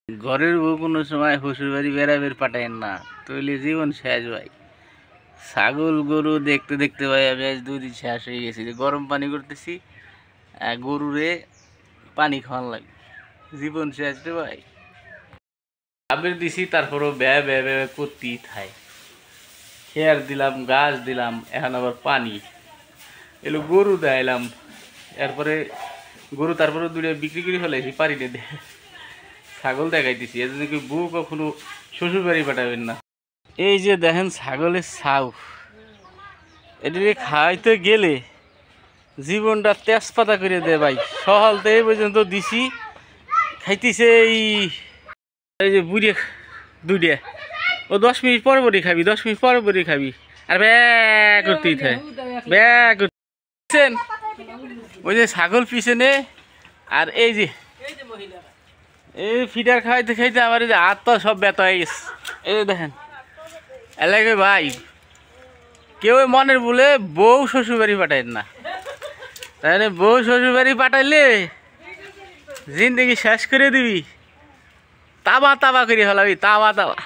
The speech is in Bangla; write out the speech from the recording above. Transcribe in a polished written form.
ঘরের বউ কোনো সময় শ্বশুর বাড়ি বেড়াবের পাঠায়েন না, তৈলে জীবন শেষ ভাই। ছাগল গরু দেখতে দেখতে ভাই আমি আজ 2 দিন শেষ হয়ে গেছি। গরম পানি করতেছি, গরুরে পানি খাওয়ান লাগে, জীবন শেষ রে ভাই। আবের দিছি তারপরও ব্যয় ব্যয় ব্যয় করতেই থাই। খেয়ার দিলাম, গাছ দিলাম, এখন আবার পানি এলো, গরু দেয়লাম, এরপরে গরু তারপরে 2টা বিক্রি করে ফেলাইছি পানিতে দিয়ে। ছাগল দেখাইতেছি, এজন্য কি বউ কখনো শ্বশুর বাড়ি পাঠাবেন না। এই যে দেখেন ছাগলের ছাউ, এদিকে খাইতে গেলে জীবনটা তেজপাতা করে দেয় ভাই। সকালতে এই পর্যন্ত দিছি, খাইতেছে এই যে বুড়ে 2টা। ও 10 মিনিট পরে পরে খাবি, 10 মিনিট পরে পরে খাবি, আর ব্যয় করতেই থাকে, ব্যয় করতেছেন। ওই যে ছাগল পিছনে, আর এই যে এই ফিডার খাইতে খাইতে আমার এই যে হাত পা সব ব্যথা হয়ে গেছে। এই যে দেখেন এলাকায় ভাই কেউ মনের বলে বউ শ্বশুর বাড়ি পাঠায় না, তাহলে বউ শ্বশুর বাড়ি পাঠাইলে জিন্দগি শেষ করে দিবি, তাবা তাবা করে ফেলাবি, তাবা তাবা।